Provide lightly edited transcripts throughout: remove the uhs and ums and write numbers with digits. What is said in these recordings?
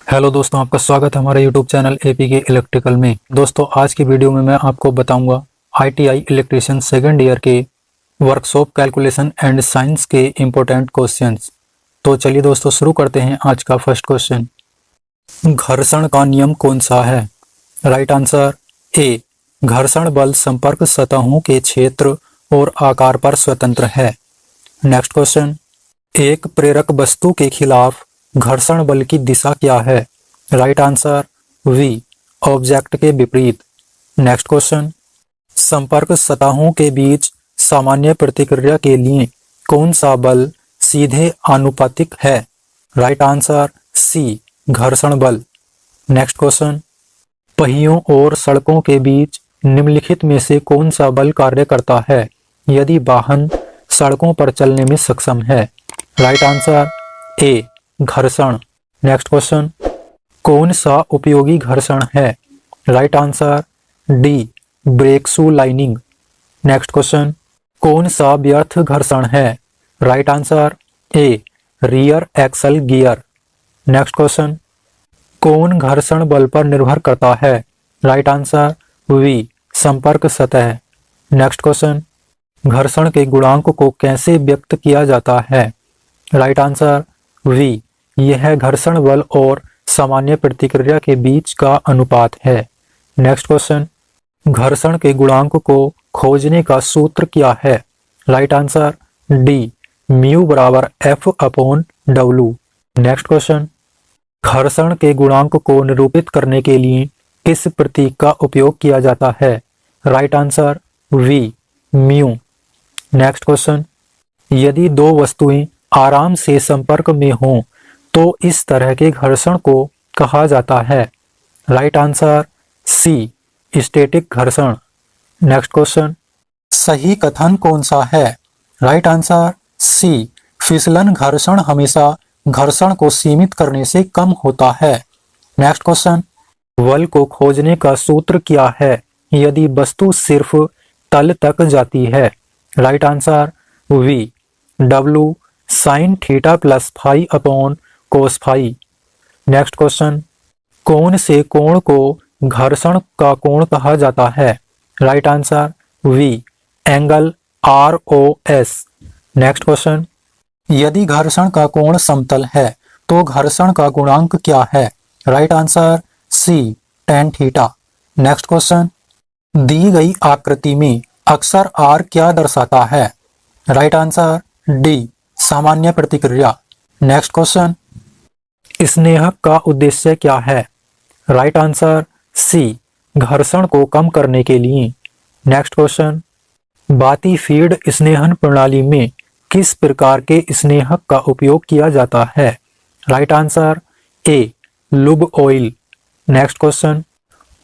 Hello दोस्तों, आपका स्वागत है हमारे यूट्यूब चैनल एपीके इलेक्ट्रिकल में। दोस्तों, आज की वीडियो में मैं आपको बताऊंगा आईटीआई इलेक्ट्रिशियन सेकंड ईयर के वर्कशॉप कैलकुलेशन एंड साइंस के इम्पोर्टेंट क्वेश्चंस। तो चलिए दोस्तों, शुरू करते हैं आज का फर्स्ट क्वेश्चन। घर्षण का नियम कौन सा है? राइट आंसर ए, घर्षण बल संपर्क सतहों के क्षेत्र और आकार पर स्वतंत्र है। नेक्स्ट क्वेश्चन, एक प्रेरक वस्तु के खिलाफ घर्षण बल की दिशा क्या है? राइट आंसर वी, ऑब्जेक्ट के विपरीत। नेक्स्ट क्वेश्चन, संपर्क सतहों के बीच सामान्य प्रतिक्रिया के लिए कौन सा बल सीधे आनुपातिक है? राइट आंसर सी, घर्षण बल। नेक्स्ट क्वेश्चन, पहियों और सड़कों के बीच निम्नलिखित में से कौन सा बल कार्य करता है यदि वाहन सड़कों पर चलने में सक्षम है? राइट आंसर ए, घर्षण। नेक्स्ट क्वेश्चन, कौन सा उपयोगी घर्षण है? Right answer D, brake shoe lining. Next question, कौन सा व्यर्थ घर्षण है? Right answer A, rear axle gear. Next question, कौन घर्षण बल पर निर्भर करता है? राइट आंसर वी, संपर्क सतह। नेक्स्ट क्वेश्चन, घर्षण के गुणांक को कैसे व्यक्त किया जाता है? राइट आंसर वी, यह घर्षण बल और सामान्य प्रतिक्रिया के बीच का अनुपात है। नेक्स्ट क्वेश्चन, घर्षण के गुणांक को खोजने का सूत्र क्या है? राइट आंसर डी, म्यू बराबर F upon W. Next question, घर्षण के गुणांक को निरूपित करने के लिए किस प्रतीक का उपयोग किया जाता है? Right answer B, mu. Next question, यदि दो वस्तुएं आराम से संपर्क में हों तो इस तरह के घर्षण को कहा जाता है? राइट आंसर सी, स्टैटिक घर्षण। नेक्स्ट क्वेश्चन, सही कथन कौन सा है? राइट आंसर सी, फिसलन घर्षण हमेशा घर्षण को सीमित करने से कम होता है। नेक्स्ट क्वेश्चन, बल को खोजने का सूत्र क्या है यदि वस्तु सिर्फ तल तक जाती है? Right answer B, W sine theta plus phi upon cos phi. Next question, कौन से कोण को घर्षण का कोण कहा जाता है? Right answer B, angle R O S. Next question, यदि घर्षण का कोण समतल है तो घर्षण का गुणांक क्या है? Right answer C, tan theta. Next question, दी गई आकृति में अक्षर आर क्या दर्शाता है? राइट आंसर डी, सामान्य प्रतिक्रिया। नेक्स्ट क्वेश्चन, स्नेहक का उद्देश्य क्या है? राइट आंसर सी, घर्षण को कम करने के लिए। नेक्स्ट क्वेश्चन, बाती फीड स्नेहन प्रणाली में किस प्रकार के स्नेहक का उपयोग किया जाता है? Right answer A, lube oil. Next question,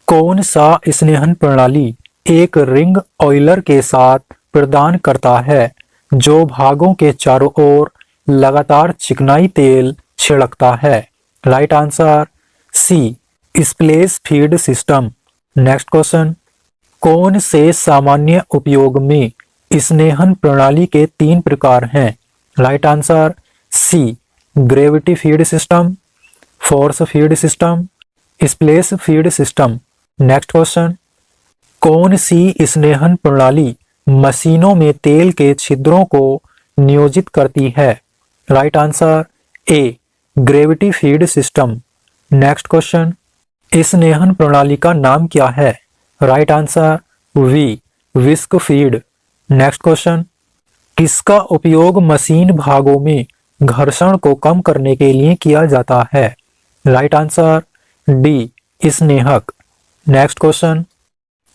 कौन सा स्नेहन प्रणाली एक रिंग ऑयलर के साथ प्रदान करता है जो भागों के चारों ओर लगातार चिकनाई तेल छिड़कता है? Right answer C, splash feed system. Next question, कौन से सामान्य उपयोग में स्नेहन प्रणाली के 3 प्रकार हैं? Right answer C, gravity feed system, force feed system, splash feed system. Next question, कौन सी स्नेहन प्रणाली मशीनों में तेल के छिद्रों को नियोजित करती है? Right answer A, gravity feed system. Next question, स्नेहन प्रणाली का नाम क्या है? Right answer B, wick feed. Next question, किसका उपयोग मशीन भागों में घर्षण को कम करने के लिए किया जाता है? राइट आंसर डी, स्नेहक। नेक्स्ट क्वेश्चन,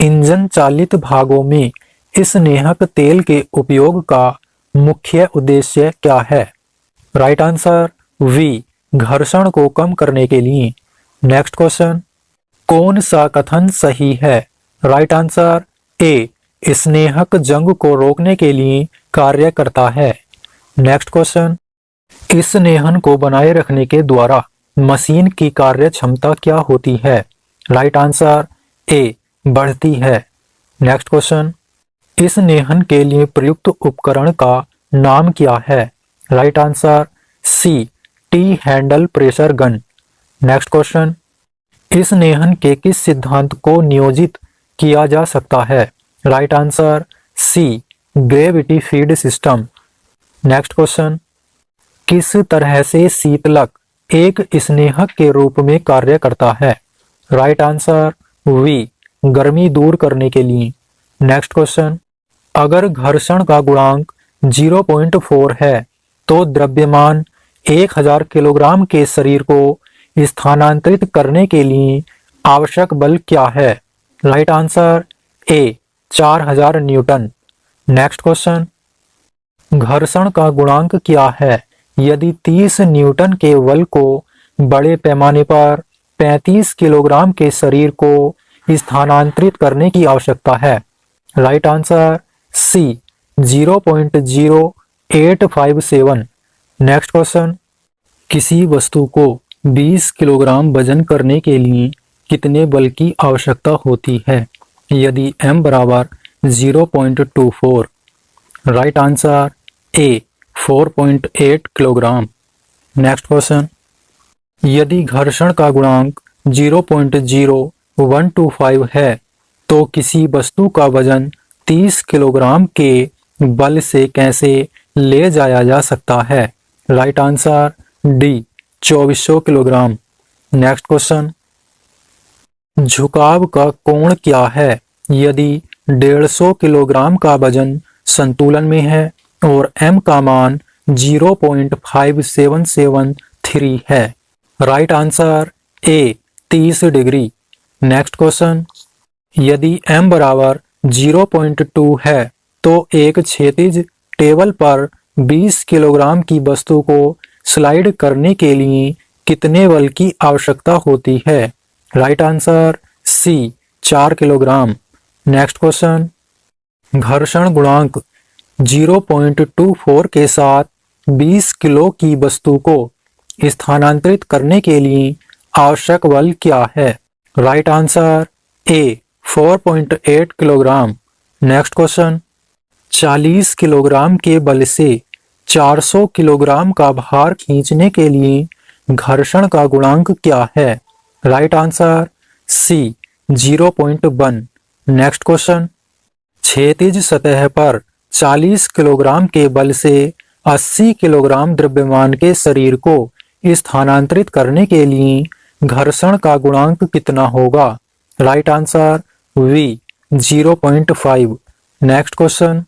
इंजन चालित भागों में स्नेहक तेल के उपयोग का मुख्य उद्देश्य क्या है? राइट आंसर वी, घर्षण को कम करने के लिए। नेक्स्ट क्वेश्चन, कौन सा कथन सही है? राइट आंसर ए, स्नेहक जंग को रोकने के लिए कार्य करता है। नेक्स्ट क्वेश्चन, स्नेहन को बनाए रखने के द्वारा मशीन की कार्य क्षमता क्या होती है? राइट आंसर ए, बढ़ती है। नेक्स्ट क्वेश्चन, स्नेहन के लिए प्रयुक्त उपकरण का नाम क्या है? Right answer C, T handle pressure gun. Next question, स्नेहन के किस सिद्धांत को नियोजित किया जा सकता है? Right answer C, gravity feed system. Next question, किस तरह से शीतलक एक स्नेहक के रूप में कार्य करता है? राइट आंसर वी, गर्मी दूर करने के लिए। नेक्स्ट क्वेश्चन, अगर घर्षण का गुणांक 0.4 है तो द्रव्यमान 1000 किलोग्राम के शरीर को स्थानांतरित करने के लिए आवश्यक बल क्या है? राइट आंसर ए, 4000 न्यूटन। नेक्स्ट क्वेश्चन, घर्षण का गुणांक क्या है यदि 30 न्यूटन के बल को बड़े पैमाने पर 35 किलोग्राम के शरीर को स्थानांतरित करने की आवश्यकता है? Right answer C, 0.0857। Next question, किसी वस्तु को 20 किलोग्राम वजन करने के लिए कितने बल की आवश्यकता होती है यदि m बराबर 0.24? राइट आंसर ए, 4.8 किलोग्राम। नेक्स्ट क्वेश्चन, यदि घर्षण का गुणांक 0.0125 है तो किसी वस्तु का वजन 30 किलोग्राम के बल से कैसे ले जाया जा सकता है? Right answer D, 2400 kilogram. Next question, झुकाव का कोण क्या है यदि 150 किलोग्राम का वजन संतुलन में है और m का मान 0.5773 है? राइट आंसर ए, 30 डिग्री। नेक्स्ट क्वेश्चन, यदि m बराबर 0.2 है तो एक क्षैतिज टेबल पर 20 किलोग्राम की वस्तु को स्लाइड करने के लिए कितने बल की आवश्यकता होती है? Right answer C, 4 kilogram. Next question, घर्षण गुणांक 0.24 के साथ 20 किलो की वस्तु को स्थानांतरित करने के लिए आवश्यक बल क्या है? राइट आंसर ए, 4.8 किलोग्राम। नेक्स्ट क्वेश्चन, 40 किलोग्राम के बल से 400 किलोग्राम का भार खींचने के लिए घर्षण का गुणांक क्या है? Right answer C, 0.1। Next question, क्षैतिज सतह पर 40 किलोग्राम के बल से 80 किलोग्राम द्रव्यमान के शरीर को स्थानांतरित करने के लिए घर्षण का गुणांक कितना होगा? Right answer B, 0.5। Next question,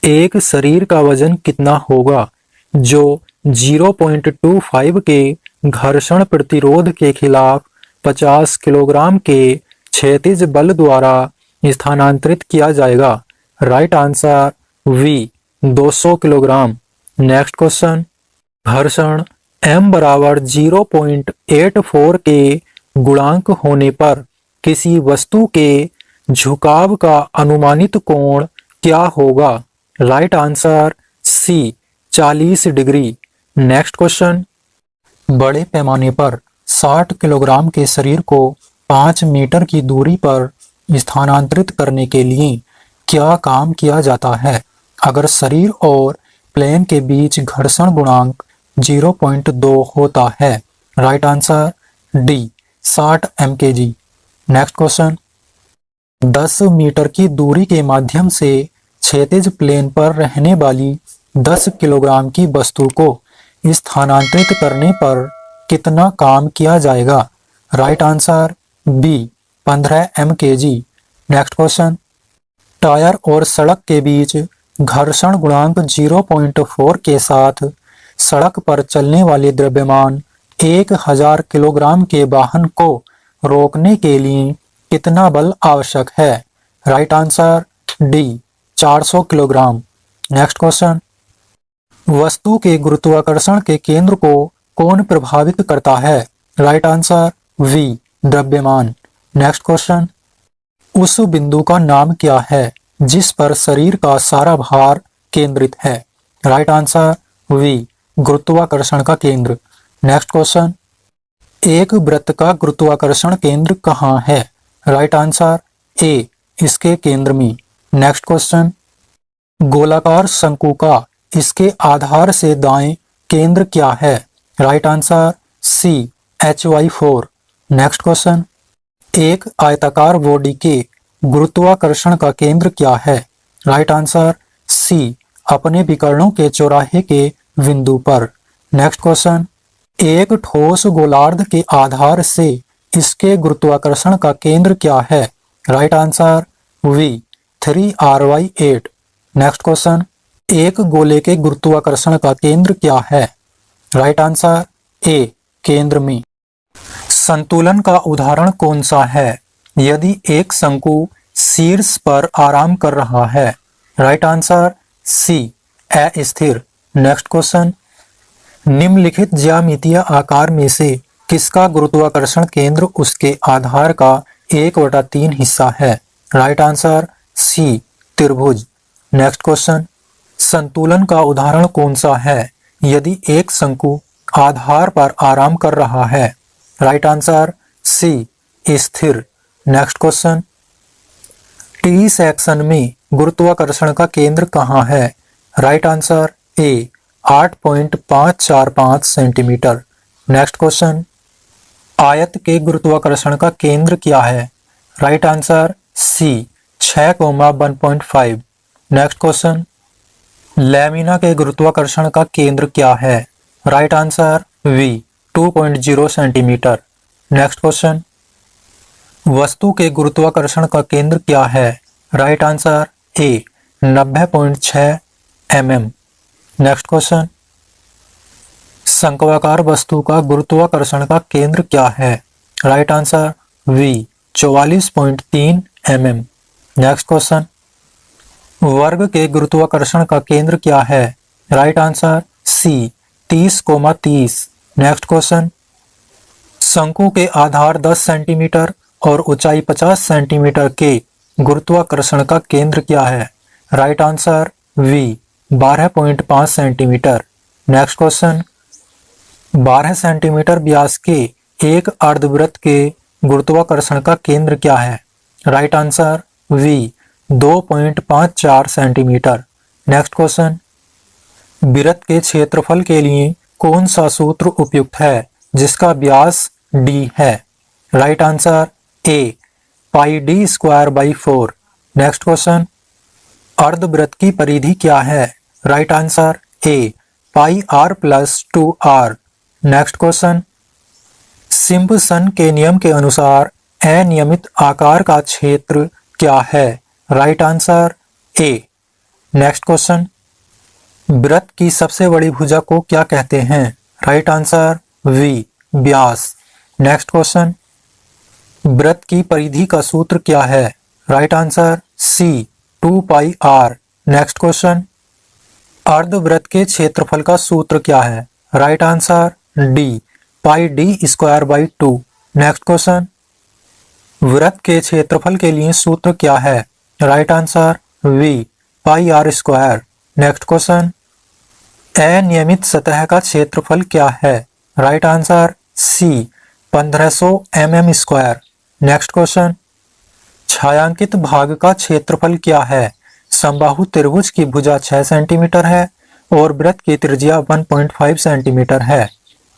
एक शरीर का वजन कितना होगा जो 0.25 के घर्षण प्रतिरोध के खिलाफ 50 किलोग्राम के क्षैतिज बल द्वारा स्थानांतरित किया जाएगा? Right answer B, 200 kilogram. Next question, घर्षण m बराबर 0.84 के गुणांक होने पर किसी वस्तु के झुकाव का अनुमानित कोण क्या होगा? Right answer C, 40 degree. Next question, बड़े पैमाने पर 60 किलोग्राम के शरीर को 5 मीटर की दूरी पर स्थानांतरित करने के लिए क्या काम किया जाता है अगर शरीर और प्लेन के बीच घर्षण गुणांक 0.2 होता है? Right answer D, 60 mkg। Next question, 10 metre की दूरी के माध्यम से क्षैतिज प्लेन पर रहने वाली 10 किलोग्राम की वस्तु को स्थानांतरित करने पर कितना काम किया जाएगा? Right answer B, 15 mkg। Next question, tyre और सड़क के बीच घर्षण गुणांक 0.4 के साथ सड़क पर चलने वाले द्रव्यमान 1000 किलोग्राम के वाहन को रोकने के लिए कितना बल आवश्यक है? Right answer D, 400 kilogram. Next question, वस्तु के गुरुत्वाकर्षण के केंद्र को कौन प्रभावित करता है? राइट आंसर वी, द्रव्यमान। नेक्स्ट क्वेश्चन, उस बिंदु का नाम क्या है जिस पर शरीर का सारा भार केंद्रित है? राइट आंसर वी, गुरुत्वाकर्षण का केंद्र। नेक्स्ट क्वेश्चन, एक वृत्त का गुरुत्वाकर्षण केंद्र कहाँ है? राइट आंसर ए, इसके केंद्र में। नेक्स्ट क्वेश्चन, गोलाकार शंकु का इसके आधार से दाएं केंद्र क्या है? Right answer C, HY4। Next question, एक आयताकार बॉडी के गुरुत्वाकर्षण का केंद्र क्या है? राइट आंसर सी, अपने विकर्णों के चौराहे के बिंदु पर। नेक्स्ट क्वेश्चन, एक ठोस गोलार्ध के आधार से इसके गुरुत्वाकर्षण का केंद्र क्या है? Right answer B, 3RY8। Next question, एक गोले के गुरुत्वाकर्षण का केंद्र क्या है? राइट आंसर ए, केंद्र में। संतुलन का उदाहरण कौन सा है यदि एक शंकु शीर्ष पर आराम कर रहा है? राइट आंसर सी, अस्थिर। नेक्स्ट क्वेश्चन, निम्नलिखित ज्यामितीय आकार में से किसका गुरुत्वाकर्षण केंद्र उसके आधार का 1/3 हिस्सा है? राइट आंसर सी, त्रिभुज। नेक्स्ट क्वेश्चन, संतुलन का उदाहरण कौन सा है यदि एक शंकु आधार पर आराम कर रहा है? राइट आंसर सी, स्थिर। नेक्स्ट क्वेश्चन, टी सेक्शन में गुरुत्वाकर्षण का केंद्र कहाँ है? Right answer A, 8.545 centimetre. Next question, आयत के गुरुत्वाकर्षण का केंद्र क्या है? Right answer C, 6,1.5। Next question, lamina के गुरुत्वाकर्षण का केंद्र क्या है? Right answer B, 2.0 centimetre. Next question, वस्तु के गुरुत्वाकर्षण का केंद्र क्या है? Right answer A, 90.6 mm। Next question, शंक्वाकार वस्तु का गुरुत्वाकर्षण का केंद्र क्या है? Right answer B, 44.3 mm। Next question, वर्ग के गुरुत्वाकर्षण का केंद्र क्या है? Right answer C, 30,30। Next question, शंकु के आधार 10 सेंटीमीटर और ऊंचाई 50 सेंटीमीटर के गुरुत्वाकर्षण का केंद्र क्या है? Right answer B, 12.5 centimetre. Next question, 12 centimetre व्यास के एक अर्धवृत्त के गुरुत्वाकर्षण का केंद्र क्या है? Right answer B, 2.54 centimetre. Next question, वृत्त के क्षेत्रफल के लिए कौन सा सूत्र उपयुक्त है जिसका व्यास d है? Right answer A, πd²/4। Next question, अर्धवृत्त की परिधि क्या है? Right answer A, πr+2r। Next question, Simpson के नियम के अनुसार अनियमित आकार का क्षेत्र क्या है? Right answer A. Next question, वृत्त की सबसे बड़ी भुजा को क्या कहते हैं? राइट आंसर वी, व्यास। नेक्स्ट क्वेश्चन, वृत्त की परिधि का सूत्र क्या है? Right answer C, 2πr। Next question, अर्धवृत्त के क्षेत्रफल का सूत्र क्या है? Right answer D, πd²/2। Next question, वृत्त के क्षेत्रफल के लिए सूत्र क्या है? Right answer B, πr²। Next question, अनियमित सतह का क्षेत्रफल क्या है? Right answer C, 1500 mm²। Next question, छायांकित भाग का क्षेत्रफल क्या है? समबाहु त्रिभुज की भुजा 6 सेंटीमीटर है और वृत्त की त्रिज्या 1.5 सेंटीमीटर है।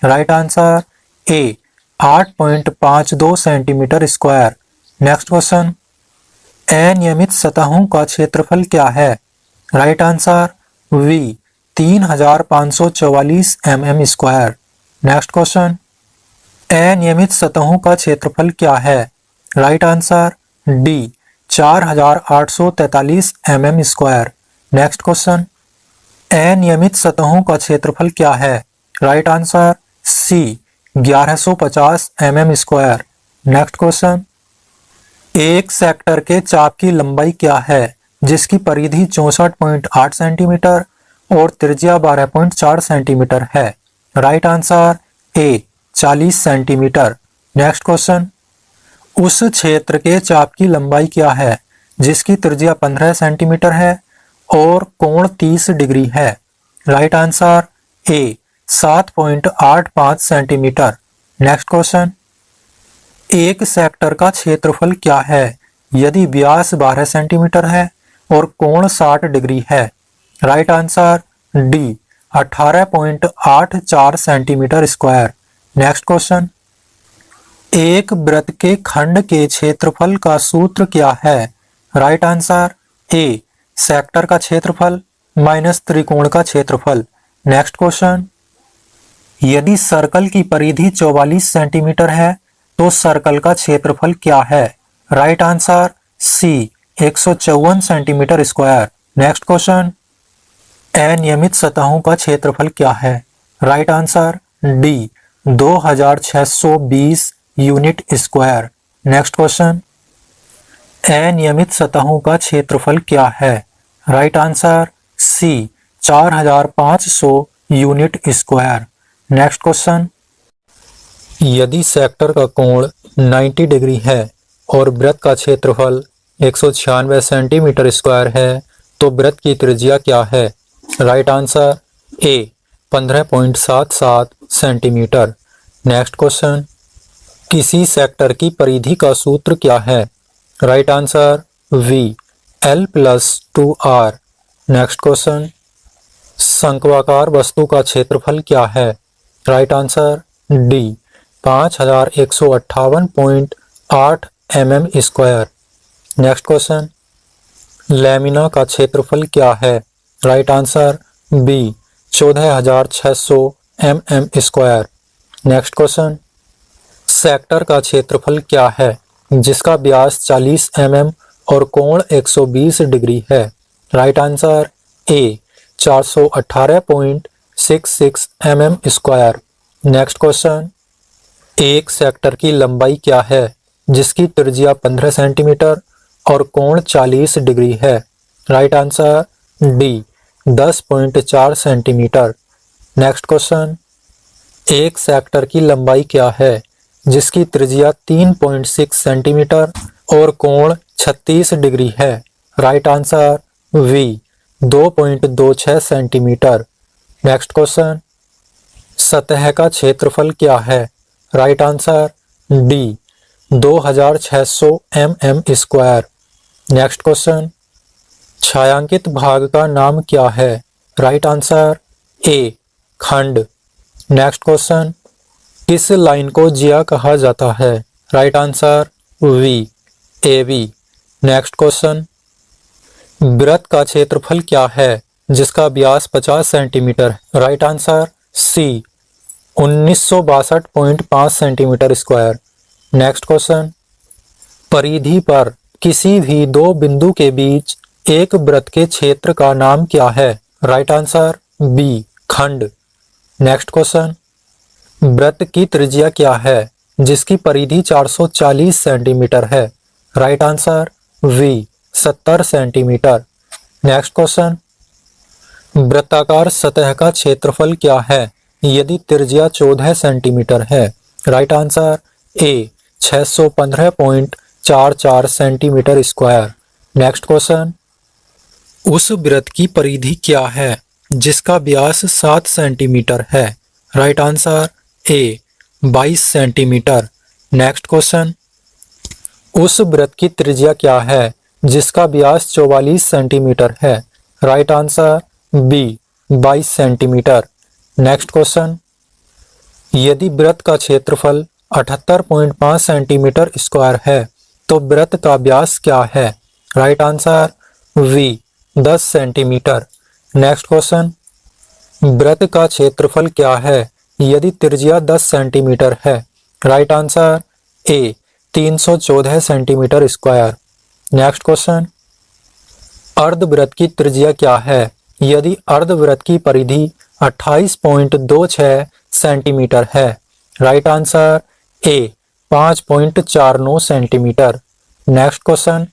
Right answer A, 8.52 centimetre. Next question, अनियमित सतहों का क्षेत्रफल क्या है? Right answer B, 3544 mm²। Next question, अनियमित सतहों का क्षेत्रफल क्या है? Right answer D, 4843 mm²। Next question, अनियमित सतहों का क्षेत्रफल क्या है? Right answer C, 1150 mm²। Next question, एक सेक्टर के चाप की लंबाई क्या है जिसकी परिधि 64.8 सेंटीमीटर और त्रिज्या 12.4 सेंटीमीटर है? Right answer A, 40 centimetre. Next question, उस क्षेत्र के चाप की लंबाई क्या है जिसकी त्रिज्या 15 सेंटीमीटर है और कोण 30 डिग्री है? राइट आंसर ए, 7.85 सेंटीमीटर। नेक्स्ट क्वेश्चन, एक सेक्टर का क्षेत्रफल क्या है यदि व्यास 12 सेंटीमीटर है और कोण 60 डिग्री है? Right answer D, 18.84 centimetre. Next question, एक वृत्त के खंड के क्षेत्रफल का सूत्र क्या है? राइट आंसर ए सेक्टर का क्षेत्रफल माइनस त्रिकोण का क्षेत्रफल। नेक्स्ट क्वेश्चन, यदि सर्कल की परिधि 44 सेंटीमीटर है तो सर्कल का क्षेत्रफल क्या है? Right answer C 154 centimetre square. Next question, अनियमित सतहों का क्षेत्रफल क्या है? Right answer D 2620 unit square. Next question, अनियमित सतहों का क्षेत्रफल क्या है? Right answer C 4500 unit square. Next question, यदि सेक्टर का कोण 90 डिग्री है और वृत्त का क्षेत्रफल 196 सेंटीमीटर स्क्वायर है तो वृत्त की त्रिज्या क्या है? Right answer A 15.77 centimetre. Next question, किसी सेक्टर की परिधि का सूत्र क्या है? Right answer B L+2R। Next question, शंक्वाकार वस्तु का क्षेत्रफल क्या है? Right answer D 5158.8 mm square. Next question, lamina का क्षेत्रफल क्या है? Right answer B 14600 mm square. Next question, sector का क्षेत्रफल क्या है जिसका व्यास 40 mm और कोण 120 डिग्री है? राइट आंसर ए 418.66 mm स्क्वायर। नेक्स्ट क्वेश्चन, एक सेक्टर की लंबाई क्या है जिसकी त्रिज्या 15 सेंटीमीटर और कोण 40 डिग्री है? Right answer D 10.4 centimetre. Next question, एक सेक्टर की लंबाई क्या है जिसकी त्रिज्या 3.6 सेंटीमीटर और कोण 36 डिग्री है? Right answer B 2.26 centimetre. Next question, सतह का क्षेत्रफल क्या है? Right answer D 2600 mm square. Next question, छायांकित भाग का नाम क्या है? राइट आंसर ए खंड। नेक्स्ट क्वेश्चन, किस लाइन को जिया कहा जाता है? Right answer B AB। Next question, वृत्त का क्षेत्रफल क्या है जिसका व्यास 50 centimetre? Right answer C 1962.5 centimetre square. Next question, परिधि पर किसी भी दो बिंदु के बीच एक वृत्त के क्षेत्र का नाम क्या है? राइट आंसर बी खंड। नेक्स्ट क्वेश्चन, वृत्त की त्रिज्या क्या है जिसकी परिधि 440 सेंटीमीटर है? Right answer B 70 centimetre. Next question, वृत्ताकार सतह का क्षेत्रफल क्या है यदि त्रिज्या 14 सेंटीमीटर है? Right answer A 615.44 centimetre square. Next question, उस वृत्त की परिधि क्या है जिसका व्यास 7 सेंटीमीटर है? Right answer A 22 centimetre. Next question, उस वृत्त की त्रिज्या क्या है जिसका व्यास 44 सेंटीमीटर है? Right answer B 22 centimetre. Next question, यदि वृत्त का क्षेत्रफल 78.5 सेंटीमीटर स्क्वायर है तो वृत्त का व्यास क्या है? Right answer B 10 centimetre. Next question, वृत्त का क्षेत्रफल क्या है यदि त्रिज्या 10 सेंटीमीटर है? Right answer A 314 centimetre square. Next question, अर्धवृत्त की त्रिज्या क्या है यदि अर्धवृत्त की परिधि 28.26 सेंटीमीटर है? Right answer A 5.49 centimetre. Next question,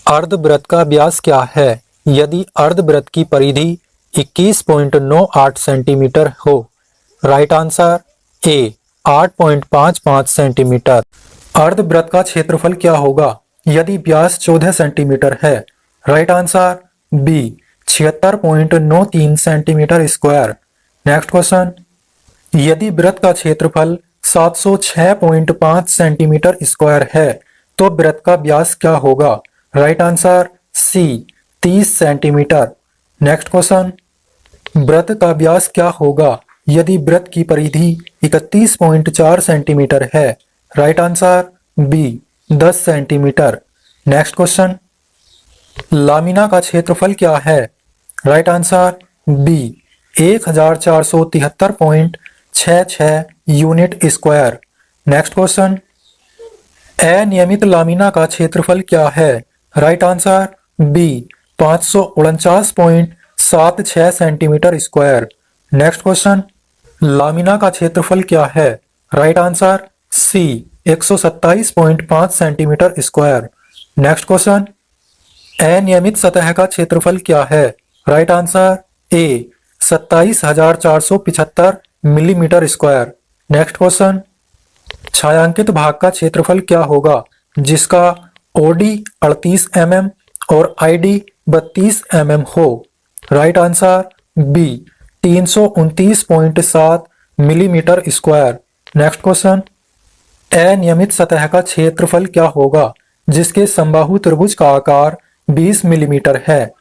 अर्धवृत्त का व्यास क्या है यदि अर्धवृत्त की परिधि 21.98 सेंटीमीटर हो? Right answer A 8.55 centimetre. अर्धवृत्त का क्षेत्रफल क्या होगा यदि व्यास 14 सेंटीमीटर है? Right answer B 76.93 centimetre square. Next question, यदि वृत्त का क्षेत्रफल 706.5 सेंटीमीटर स्क्वायर है तो वृत्त का व्यास क्या होगा? Right answer C 30 centimetre. Next question, वृत्त का व्यास क्या होगा यदि वृत्त की परिधि 31.4 सेंटीमीटर है? Right answer B 10 centimetre. Next question, lamina का क्षेत्रफल क्या है? Right answer B 1473.66 unit square. Next question, अनियमित लामिना का क्षेत्रफल क्या है? Right answer B 549.76 centimetre square. Next question, lamina का क्षेत्रफल क्या है? Right answer C 127.5 centimetre square. Next question, अनियमित सतह का क्षेत्रफल क्या है? Right answer A 27,475 millimetre square. Next question, छायांकित भाग का क्षेत्रफल क्या होगा जिसका ओडी 38 mm और आईडी 32 mm हो? Right answer B 329.7 millimetre square. Next question, अनियमित सतह का क्षेत्रफल क्या होगा जिसके समबाहु त्रिभुज का आकार 20 मिलीमीटर है?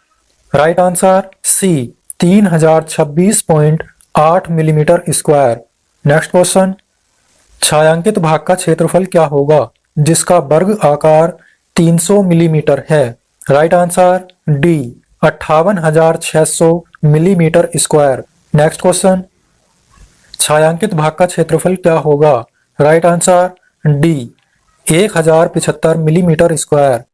Right answer C 3026.8 millimetre square. Next question, छायांकित भाग का क्षेत्रफल क्या होगा जिसका वर्ग आकार 300 मिलीमीटर है? Right answer D 58,600 millimetre square. Next question, छायांकित भाग का क्षेत्रफल क्या होगा? Right answer D 1075 millimetre square.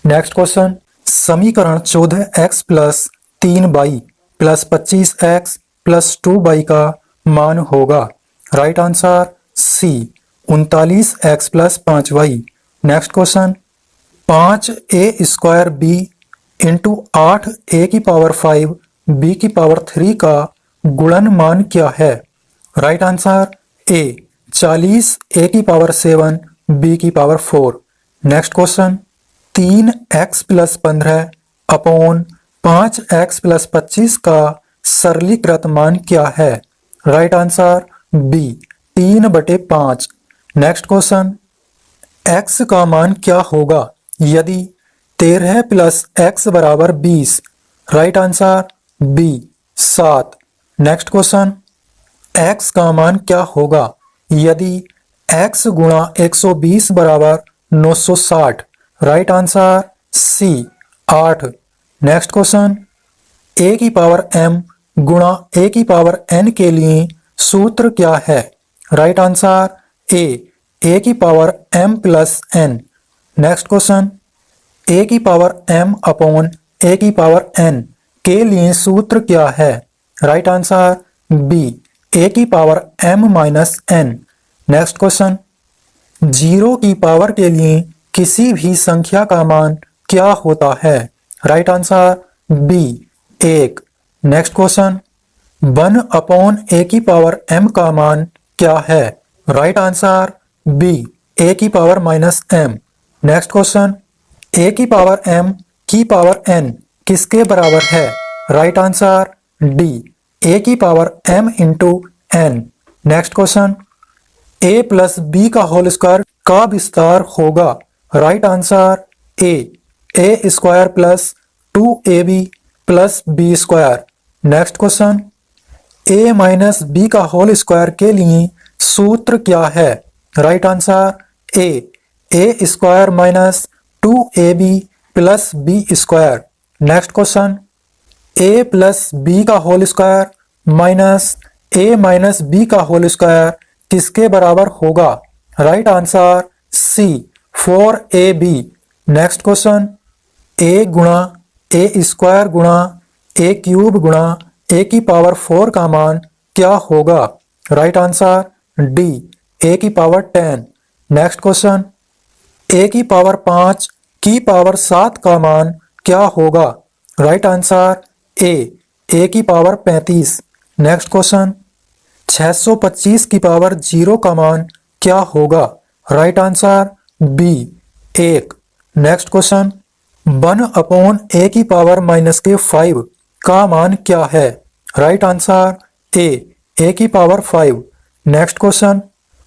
Next question, समीकरण 14x plus 3y plus 25x plus 2y का मान होगा? Right answer C 39x plus 5y। Next question, 5a square b into 8a की पावर 5 b की पावर 3 का गुणन मान क्या है? राइट आंसर ए 40 a की पावर 7 b की power 4। Next question, 3x plus 15 upon 5x plus 25 का सरलीकृत मान क्या है? Right answer B 3/5। Next question, x का मान क्या होगा यदि 13 प्लस x बराबर 20? Right answer B 7। Next question, x का मान क्या होगा यदि x गुणा 120 बराबर 960? Right answer C 8। Next question, a की पावर m गुणा a की पावर n के लिए सूत्र क्या है? राइट आंसर ए की power m plus n। Next question, a की पावर m अपॉन a की पावर n के लिए सूत्र क्या है? राइट आंसर बी a की power m minus n। Next question, 0 की पावर के लिए किसी भी संख्या का मान क्या होता है? Right answer B 1। Next question, 1 upon a की पावर m का मान क्या है? राइट आंसर बी a की power minus m। Next question, a की पावर m की पावर n किसके बराबर है? राइट आंसर डी a की power m into n। Next question, a plus b का होल स्क्वायर का विस्तार होगा? Right answer a square plus 2ab plus b square. Next question, a minus b का whole square के लिए सूत्र क्या है? Right answer a square minus 2ab plus b square. Next question, a plus b का whole square minus a minus b का whole square किसके बराबर होगा? Right answer C 4ab। Next question, a गुणा a स्क्वायर गुणा a cube गुणा a की power 4 का मान क्या होगा? राइट आंसर डी a की पावर 10। नेक्स्ट क्वेश्चन, a की पावर 5 की पावर 7 का मान क्या होगा? राइट आंसर ए की पावर 35। नेक्स्ट क्वेश्चन, 625 की पावर 0 का मान क्या होगा? Right answer B 1। Next question, 1 upon a की पावर माइनस के 5 का मान क्या है? राइट आंसर ए की पावर 5। नेक्स्ट क्वेश्चन,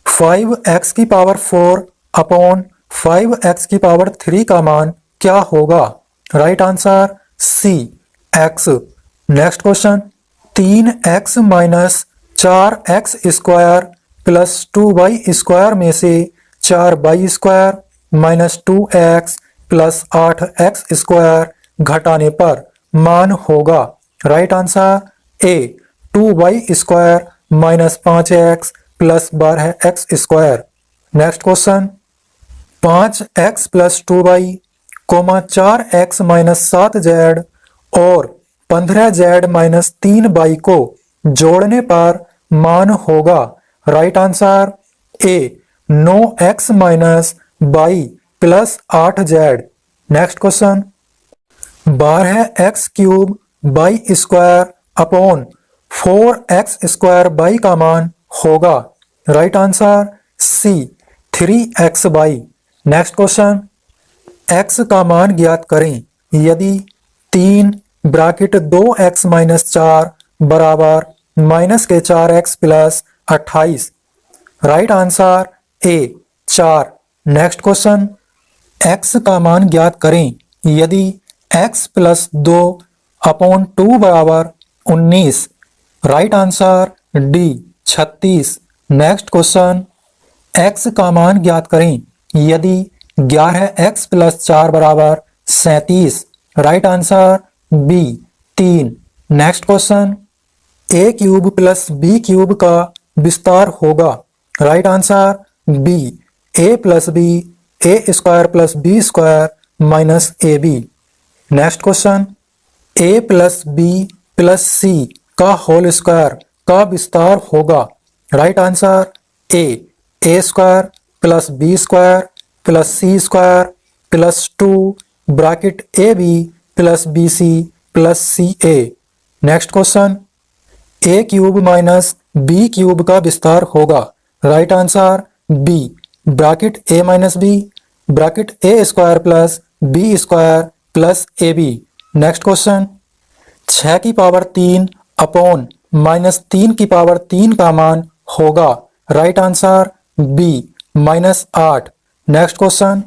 5x की पावर 4 अपॉन 5x की पावर 3 का मान क्या होगा? Right answer C x। Next question, 3x minus 4x square plus 2y square में से 4y² minus 2x plus 8x square घटाने पर मान होगा। राइट आंसर ए 2y² minus 5x plus 12x square. Next question 5x plus 2y, 4x minus 7z और 15z minus 3y को जोड़ने पर मान होगा। Right answer A 9x minus y plus 8z। Next question 12x³ y square upon 4x square y का मान होगा। Right answer C 3xy। Next question x का मान ज्ञात करें यदि 3 ब्रैकेट 2x माइनस 4 बराबर माइनस के 4x प्लस 28। राइट आंसर ए 4। नेक्स्ट क्वेश्चन x का मान ज्ञात करें यदि x प्लस 2 अपॉन 2 बराबर 19। Right answer D 36। Next question x का मान ज्ञात करें यदि 11x प्लस 4 बराबर 37। Right answer B 3। Next question a³ plus b³ का विस्तार होगा। Right answer B a plus B a² plus b² minus ab। Next question a plus b plus c का होल स्क्वायर का विस्तार होगा। Right answer a² plus b² plus c² plus 2 bracket ab plus bc plus ca। Next question a³ minus b³ का विस्तार होगा। Right answer b bracket a minus b bracket a² plus b² plus ab। Next question 6 की power 3 upon minus 3 की power 3 का मान होगा। Right answer B minus 8। Next question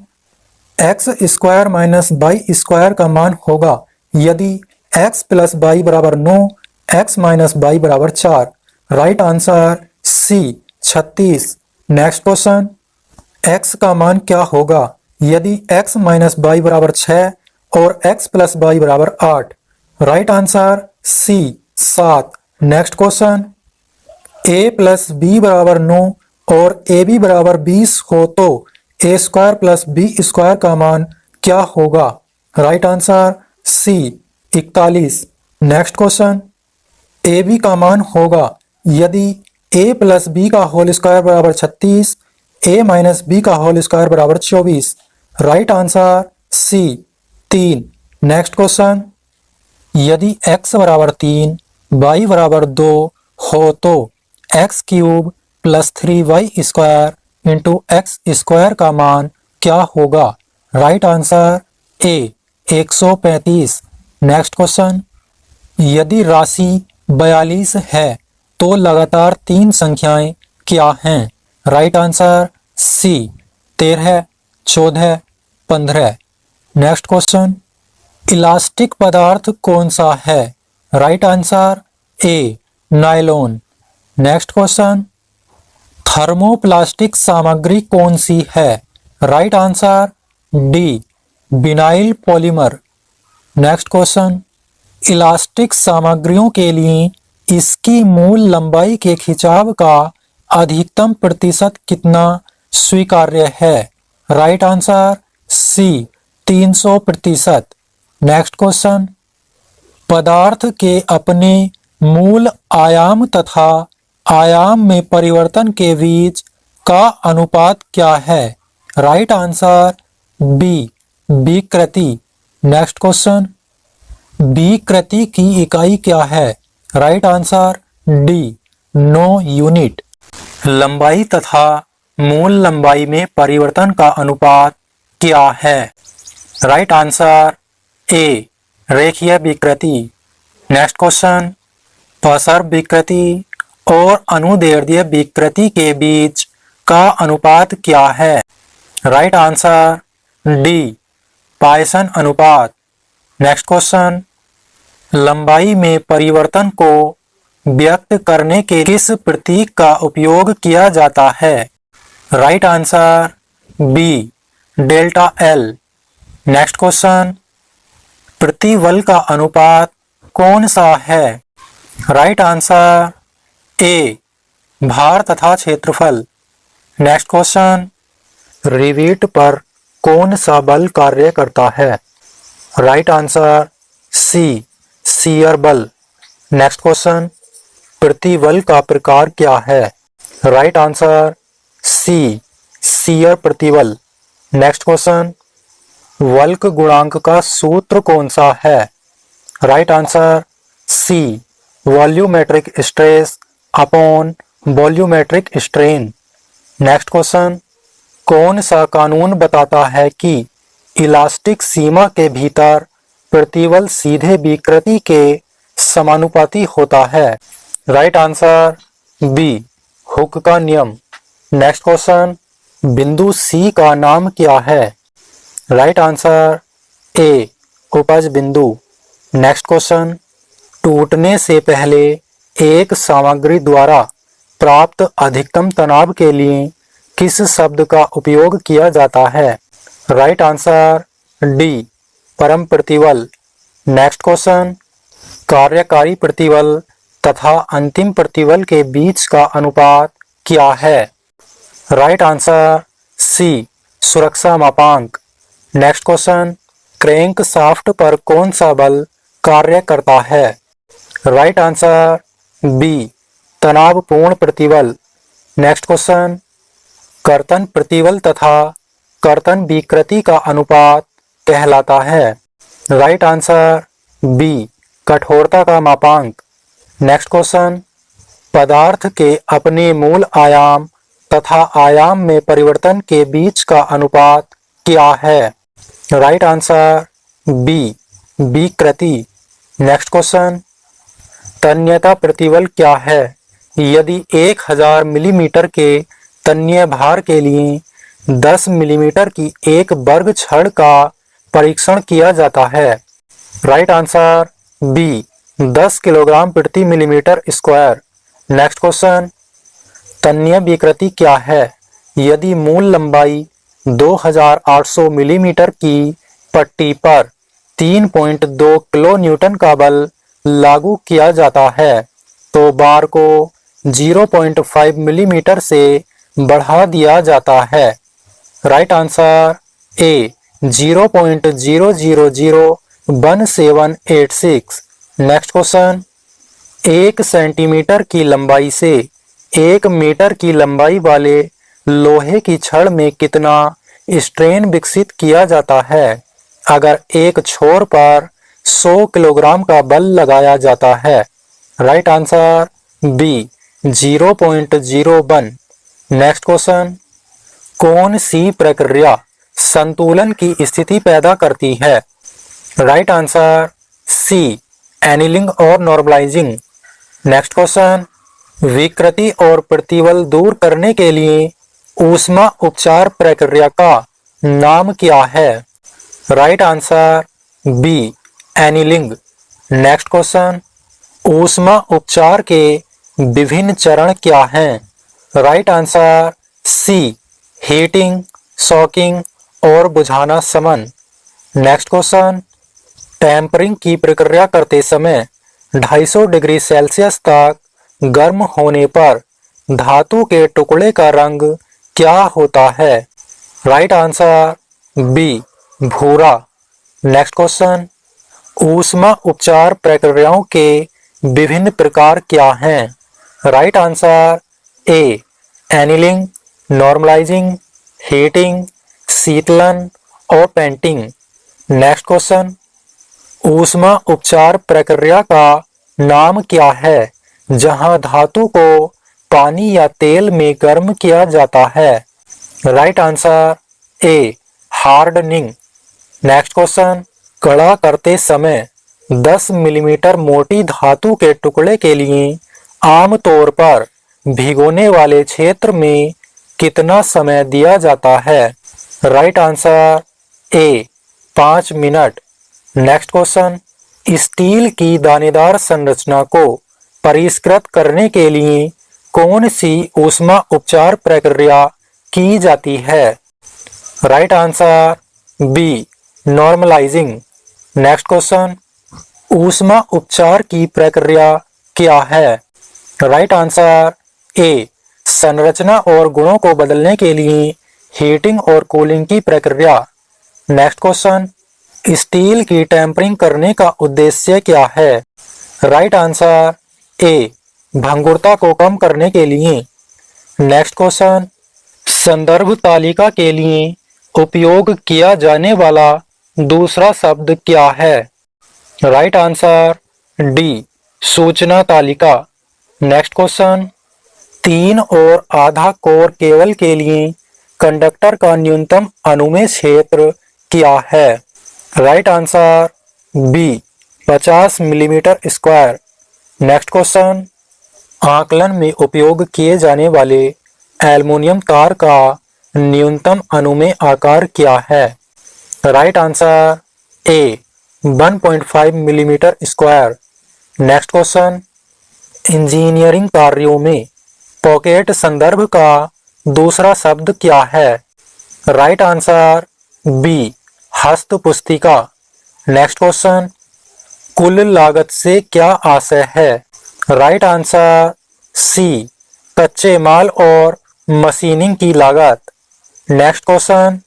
x² minus y² का मान होगा यदि x प्लस y बराबर 9 x माइनस y बराबर 4। Right answer C 36। Next question x का मान क्या होगा यदि x माइनस y बराबर 6 और x प्लस y बराबर 8। Right answer C 7। Next question a plus b बराबर 9 और ab बराबर 20 हो तो a² प्लस b² का मान क्या होगा। Right answer C 41। Next question ab का मान होगा यदि a प्लस b का होल स्क्वायर बराबर 36 a माइनस b का होल स्क्वायर बराबर 24। Right answer C 3। Next question यदि x बराबर 3 y बराबर 2 हो तो x³ plus 3y² into x² का मान क्या होगा। राइट आंसर ए 135। नेक्स्ट क्वेश्चन यदि राशि 42 है तो लगातार 3 संख्याएं क्या हैं। Right answer C 13 14 15। Next question elastic पदार्थ कौन सा है। Right answer A nylon. Next question thermoplastic सामग्री कौन सी है। Right answer D vinyl polymer. Next question elastic सामग्रियों के लिए इसकी मूल लंबाई के खिंचाव का अधिकतम प्रतिशत कितना स्वीकार्य है। Right answer C 300%। Next question पदार्थ के अपने मूल आयाम तथा आयाम में परिवर्तन के बीच का अनुपात क्या है। राइट आंसर बी विकृति। नेक्स्ट क्वेश्चन विकृति की इकाई क्या है। Right answer D 9 unit. लंबाई तथा मूल लंबाई में परिवर्तन का अनुपात क्या है। राइट आंसर ए रेखीय विकृति। नेक्स्ट क्वेश्चन पसर विकृति और अनुदैर्ध्य विकृति के बीच का अनुपात क्या है। राइट आंसर डी पायसन अनुपात। नेक्स्ट क्वेश्चन लंबाई में परिवर्तन को व्यक्त करने के किस प्रतीक का उपयोग किया जाता है। Right answer B delta L. Next question, प्रतिबल का अनुपात कौन सा है? राइट आंसर ए भार तथा क्षेत्रफल। नेक्स्ट क्वेश्चन, रिवेट पर कौन सा बल कार्य करता है? राइट आंसर सी शियर बल। नेक्स्ट क्वेश्चन, प्रतिबल का प्रकार क्या है? राइट आंसर सी शियर प्रतिबल। नेक्स्ट क्वेश्चन, वल्क गुणांक का सूत्र कौन सा है? Right answer C volumetric stress upon volumetric strain. Next question, कौन सा कानून बताता है कि इलास्टिक सीमा के भीतर प्रतिबल सीधे विकृति के समानुपाती होता है? राइट आंसर बी हुक का नियम। नेक्स्ट क्वेश्चन, बिंदु सी का नाम क्या है? राइट आंसर ए उपज बिंदु। नेक्स्ट क्वेश्चन, टूटने से पहले एक सामग्री द्वारा प्राप्त अधिकतम तनाव के लिए किस शब्द का उपयोग किया जाता है? राइट आंसर डी परम प्रतिबल। नेक्स्ट क्वेश्चन, कार्यकारी प्रतिबल तथा अंतिम प्रतिबल के बीच का अनुपात क्या है? राइट आंसर सी सुरक्षा मापांक। नेक्स्ट क्वेश्चन, क्रैंक शाफ्ट पर कौन सा बल कार्य करता है? राइट आंसर बी तनावपूर्ण प्रतिबल। नेक्स्ट क्वेश्चन, कर्तन प्रतिबल तथा कर्तन विकृति का अनुपात कहलाता है? राइट आंसर बी कठोरता का मापांक। नेक्स्ट क्वेश्चन, पदार्थ के अपने मूल आयाम तथा आयाम में परिवर्तन के बीच का अनुपात क्या है? राइट आंसर बी विकृति। नेक्स्ट क्वेश्चन, तन्यता प्रतिबल क्या है? यदि 1000 मिलीमीटर के तन्य भार के लिए 10 मिलीमीटर की एक वर्ग छड़ का परीक्षण किया जाता है? राइट आंसर बी 10 किलोग्राम प्रति मिलीमीटर स्क्वायर। नेक्स्ट क्वेश्चन, तन्य विकृति क्या है? यदि मूल लंबाई 2800 मिलीमीटर की पट्टी पर 3.2 किलो न्यूटन का बल लागू किया जाता है तो बार को 0.5 मिलीमीटर से बढ़ा दिया जाता है? राइट आंसर ए 0.0001786। नेक्स्ट क्वेश्चन, 1 सेंटीमीटर की लंबाई से 1 मीटर की लंबाई वाले लोहे की छड़ में कितना स्ट्रेन विकसित किया जाता है अगर एक छोर पर 100 किलोग्राम का बल लगाया जाता है? Right answer B 0.01। Next question, कौन सी प्रक्रिया संतुलन की स्थिति पैदा करती है? राइट आंसर सी एनीलिंग और नॉर्मलाइजिंग। नेक्स्ट क्वेश्चन, विकृति और प्रतिबल दूर करने के लिए ऊष्मा उपचार प्रक्रिया का नाम क्या है? Right answer B annealing. Next question, ऊष्मा उपचार के विभिन्न चरण क्या हैं? Right answer C heating, shocking और बुझाना समन। नेक्स्ट क्वेश्चन, टेम्परिंग की प्रक्रिया करते समय 250 डिग्री सेल्सियस तक गर्म होने पर धातु के टुकड़े का रंग क्या होता है? राइट आंसर बी भूरा। नेक्स्ट क्वेश्चन, ऊष्मा उपचार प्रक्रियाओं के विभिन्न प्रकार क्या हैं? राइट आंसर ए एनीलिंग, नॉर्मलाइजिंग, हीटिंग, शीतलन और पेंटिंग। नेक्स्ट क्वेश्चन, ऊष्मा उपचार प्रक्रिया का नाम क्या है जहां धातु को पानी या तेल में गर्म किया जाता है? राइट आंसर ए हार्डनिंग। नेक्स्ट क्वेश्चन, कड़ा करते समय 10 मिलीमीटर मोटी धातु के टुकड़े के लिए आमतौर पर भिगोने वाले क्षेत्र में कितना समय दिया जाता है? राइट आंसर ए 5 मिनट। नेक्स्ट क्वेश्चन, स्टील की दानेदार संरचना को परिष्कृत करने के लिए कौन सी ऊष्मा उपचार प्रक्रिया की जाती है? Right answer B normalising. Next question, ऊष्मा उपचार की प्रक्रिया क्या है? राइट आंसर ए संरचना और गुणों को बदलने के लिए हीटिंग और कूलिंग की प्रक्रिया। नेक्स्ट क्वेश्चन, स्टील की टेम्परिंग करने का उद्देश्य क्या है? राइट आंसर ए भंगुरता को कम करने के लिए। नेक्स्ट क्वेश्चन, संदर्भ तालिका के लिए उपयोग किया जाने वाला दूसरा शब्द क्या है? राइट आंसर डी सूचना तालिका। नेक्स्ट क्वेश्चन, 3 और आधा कोर केबल के लिए कंडक्टर का न्यूनतम अनुमेय क्षेत्र क्या है? Right answer B 50 millimetre square. Next question, आकलन में उपयोग किए जाने वाले एल्युमिनियम तार का न्यूनतम अनुमेय आकार क्या है? राइट आंसर ए 1.5 millimetre square. Next question, engineering कार्यों में पॉकेट संदर्भ का दूसरा शब्द क्या है? राइट आंसर बी हस्त पुस्तिका। नेक्स्ट क्वेश्चन, कुल लागत से क्या आशय है? राइट आंसर सी कच्चे माल और मशीनिंग की लागत। नेक्स्ट क्वेश्चन,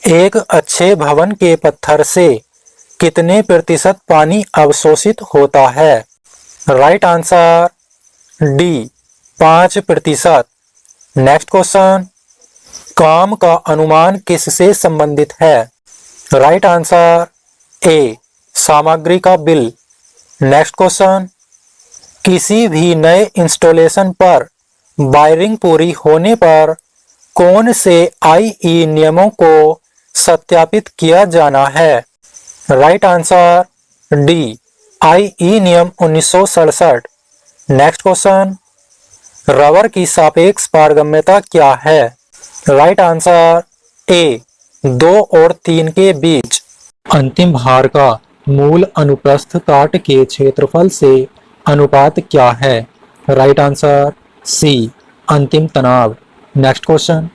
एक अच्छे भवन के पत्थर से कितने प्रतिशत पानी अवशोषित होता है? Right answer D 5%। Next question, काम का अनुमान किससे संबंधित है? राइट आंसर ए सामग्री का बिल। नेक्स्ट क्वेश्चन, किसी भी नए इंस्टॉलेशन पर वायरिंग पूरी होने पर कौन से आईई नियमों को सत्यापित किया जाना है? राइट आंसर डी आईई नियम 1967। नेक्स्ट क्वेश्चन, रबर की सापेक्ष पारगम्यता क्या है? राइट आंसर ए 2 और 3 के बीच। अंतिम भार का मूल अनुप्रस्थ काट के क्षेत्रफल से अनुपात क्या है? राइट आंसर सी अंतिम तनाव। नेक्स्ट क्वेश्चन,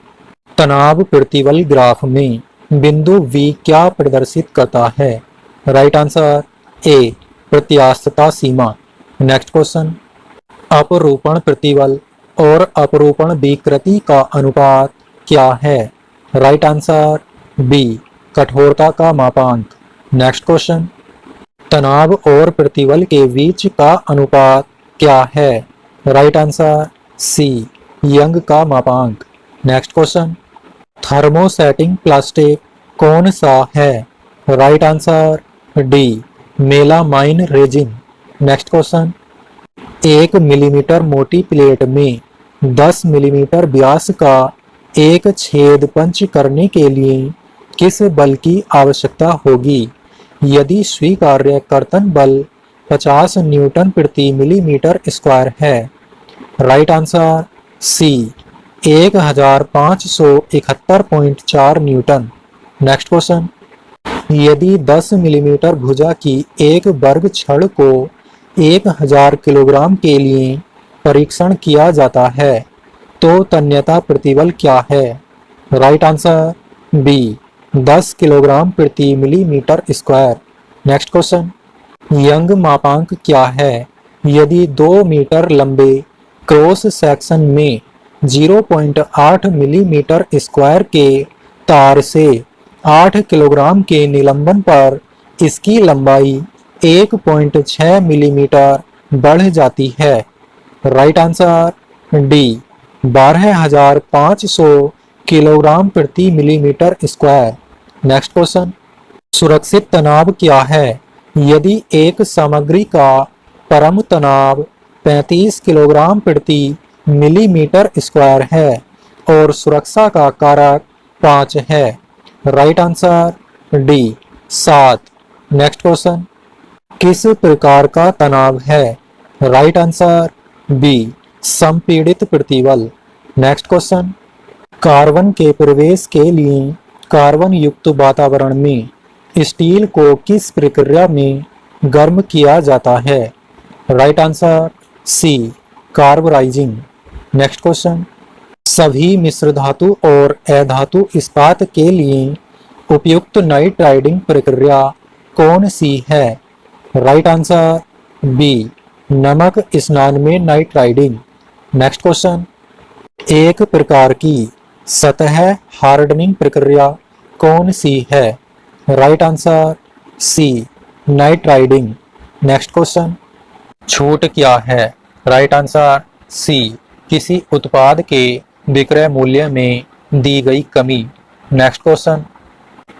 तनाव प्रतिबल ग्राफ में बिंदु V क्या प्रदर्शित करता है? राइट आंसर ए प्रत्यास्थता सीमा। नेक्स्ट क्वेश्चन, अपरूपण प्रतिबल और अपरूपण विकृति का अनुपात क्या है? राइट आंसर बी कठोरता का मापांक। नेक्स्ट क्वेश्चन, तनाव और प्रतिबल के बीच का अनुपात क्या है? राइट आंसर सी यंग का मापांक। नेक्स्ट क्वेश्चन, थर्मोसेटिंग प्लास्टिक कौन सा है? Right answer D melamine resin. Next question, 1 millimetre मोटी प्लेट में 10 मिलीमीटर व्यास का एक छेद पंच करने के लिए किस बल की आवश्यकता होगी यदि स्वीकार्य कर्तन बल 50 न्यूटन प्रति मिलीमीटर स्क्वायर है? Right answer C 1571.4 newton. Next question, यदि 10 मिलीमीटर भुजा की एक वर्ग छड़ को 1000 किलोग्राम के लिए परीक्षण किया जाता है तो तन्यता प्रतिबल क्या है? राइट आंसर बी 10 किलोग्राम प्रति millimetre square. Next question, young मापांक क्या है यदि 2 मीटर लंबे क्रॉस सेक्शन में 0.8 मिलीमीटर स्क्वायर के तार से 8 किलोग्राम के निलंबन पर इसकी लंबाई 1.6 मिलीमीटर बढ़ जाती है? राइट आंसर डी 12,500 किलोग्राम प्रति मिलीमीटर स्क्वायर। नेक्स्ट क्वेश्चन, सुरक्षित तनाव क्या है यदि एक सामग्री का परम तनाव 35 किलोग्राम प्रति मिलीमीटर स्क्वायर है और सुरक्षा का कारक 5 है? Right answer D 7। Next question, किस प्रकार का तनाव है? राइट आंसर बी संपीड़ित प्रतिबल। नेक्स्ट क्वेश्चन, कार्बन के प्रवेश के लिए कार्बन युक्त वातावरण में स्टील को किस प्रक्रिया में गर्म किया जाता है? Right answer C carburising. Next question, सभी मिश्र धातु और अधातु इस्पात के लिए उपयुक्त नाइट राइडिंग प्रक्रिया कौन सी है? राइट आंसर बी, नमक स्नान में नाइट राइडिंग। नेक्स्ट क्वेश्चन, एक प्रकार की सतह हार्डनिंग प्रक्रिया कौन सी है? Right answer C, nitriding. Next question, छूट क्या है? राइट आंसर सी, किसी उत्पाद के विक्रय मूल्य में दी गई कमी। नेक्स्ट क्वेश्चन,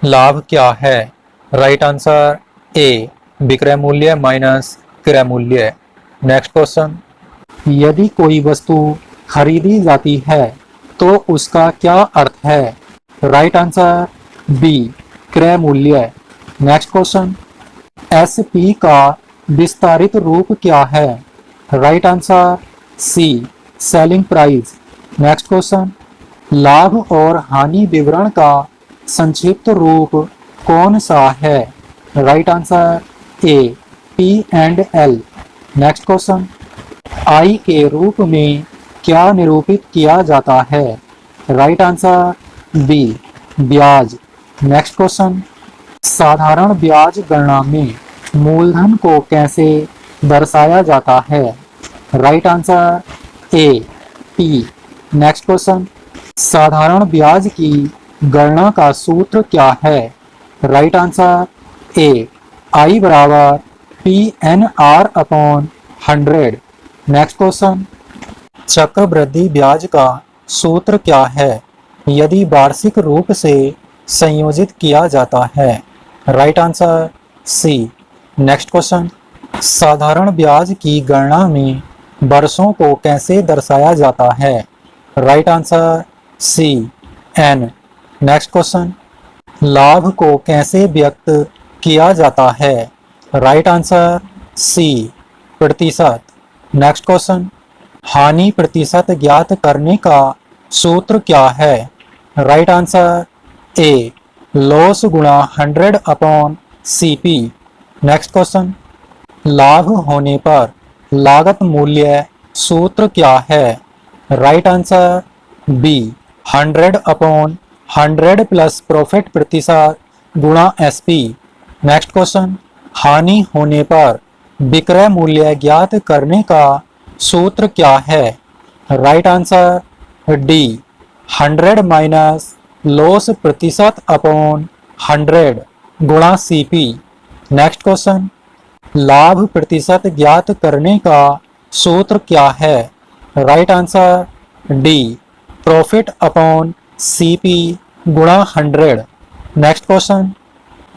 लाभ क्या है? राइट आंसर ए, विक्रय मूल्य माइनस क्रय मूल्य। नेक्स्ट क्वेश्चन, यदि कोई वस्तु खरीदी जाती है तो उसका क्या अर्थ है? राइट आंसर बी, क्रय मूल्य। नेक्स्ट क्वेश्चन, एसपी का विस्तारित रूप क्या है? Right answer C, selling price. Next question, लाभ और हानि विवरण का संक्षिप्त रूप कौन सा है? Right answer A, P and L. Next question, I के रूप में क्या निरूपित किया जाता है? राइट आंसर बी, ब्याज। नेक्स्ट क्वेश्चन, साधारण ब्याज गणना में मूलधन को कैसे दर्शाया जाता है? Right answer A, P. Next question, साधारण ब्याज की गणना का सूत्र क्या है? राइट आंसर ए, आई बराबर P N R upon 100। Next question, चक्रवृद्धि ब्याज का सूत्र क्या है यदि वार्षिक रूप से संयोजित किया जाता है? Right answer C. Next question, साधारण ब्याज की गणना में वर्षों को कैसे दर्शाया जाता है? Right answer C, N. Next question, लाभ को कैसे व्यक्त किया जाता है? राइट आंसर सी, प्रतिशत। नेक्स्ट क्वेश्चन, हानि प्रतिशत ज्ञात करने का सूत्र क्या है? राइट आंसर ए, लॉस गुणा 100 अपॉन सीपी। नेक्स्ट क्वेश्चन, लाभ होने पर लागत मूल्य सूत्र क्या है? Right answer B, 100 upon 100 plus profit प्रतिशत गुणा एसपी। नेक्स्ट क्वेश्चन, हानि होने पर विक्रय मूल्य ज्ञात करने का सूत्र क्या है? Right answer D, 100 minus loss प्रतिशत अपॉन 100 गुणा सीपी। नेक्स्ट क्वेश्चन, लाभ प्रतिशत ज्ञात करने का सूत्र क्या है? Right answer D, profit upon CP गुणा 100। नेक्स्ट क्वेश्चन,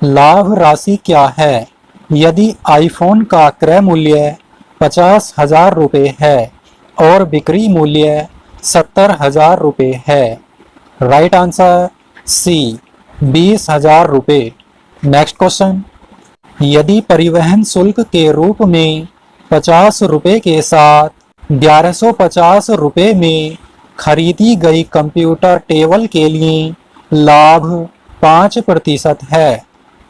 लाभ राशि क्या है यदि आईफोन का क्रय मूल्य 50,000 रुपये है और बिक्री मूल्य 70,000 रुपये है? राइट आंसर सी, 20,000 रुपये। नेक्स्ट क्वेश्चन, यदि परिवहन शुल्क के रूप में 50 रुपये के साथ 1150 रुपये में खरीदी गई कंप्यूटर टेबल के लिए लाभ 5% है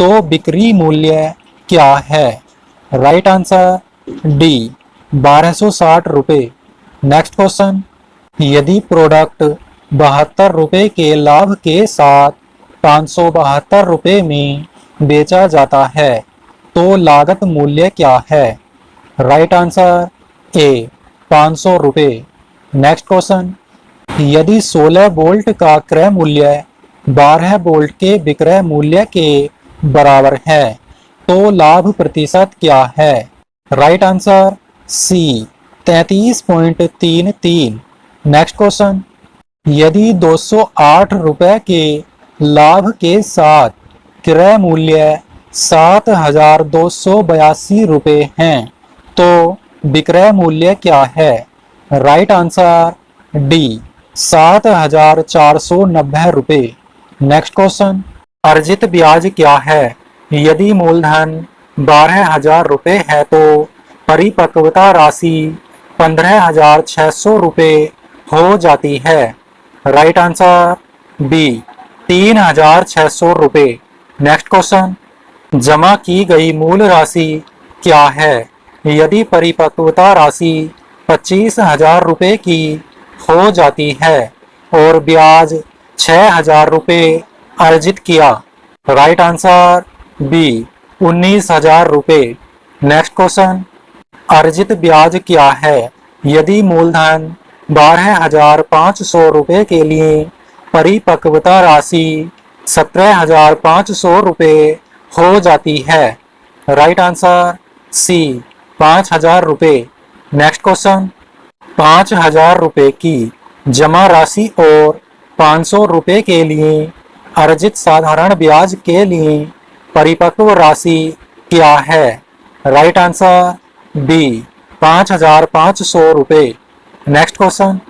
तो बिक्री मूल्य क्या है? राइट आंसर डी, 1260 रुपये। नेक्स्ट क्वेश्चन, यदि प्रोडक्ट 72 रुपये के लाभ के साथ 572 रुपये में बेचा जाता है तो लागत मूल्य क्या है? राइट आंसर ए, 500 रुपये। नेक्स्ट क्वेश्चन, यदि 16 वोल्ट का क्रय मूल्य 12 वोल्ट के विक्रय मूल्य के बराबर है तो लाभ प्रतिशत क्या है? Right answer C, 33.33। Next question, यदि 208 रुपये के लाभ के साथ क्रय मूल्य 7,282 रुपये हैं तो विक्रय मूल्य क्या है? राइट आंसर डी, 7,490 रुपये। नेक्स्ट क्वेश्चन, अर्जित ब्याज क्या है यदि मूलधन 12,000 रुपये है तो परिपक्वता राशि 15,600 रुपये हो जाती है? राइट आंसर बी, 3,600 रुपये। नेक्स्ट क्वेश्चन, जमा की गई मूल राशि क्या है यदि परिपक्वता राशि 25,000 रुपये की हो जाती है? और ब्याज 6,000 रुपये अर्जित किया। राइट आंसर बी 19,000 रुपये। नेक्स्ट क्वेश्चन, अर्जित ब्याज क्या है? यदि मूलधन 12,500 रुपये के लिए परिपक्वता राशि 17,500 रुपये हो जाती है। राइट आंसर सी 5,000 रुपये। नेक्स्ट क्वेश्चन, 5,000 रुपये की जमा राशि और 500 रुपये के लिए अर्जित साधारण ब्याज के लिए परिपक्व राशि क्या है? राइट आंसर बी 5,500 रुपये। नेक्स्ट क्वेश्चन,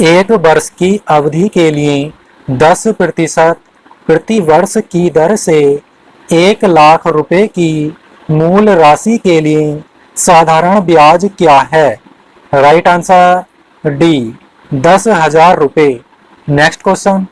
एक वर्ष की अवधि के लिए 10% प्रति वर्ष की दर से 1,00,000 रुपये की मूल राशि के लिए साधारण ब्याज क्या है? राइट आंसर डी 10,000 रुपये। नेक्स्ट क्वेश्चन,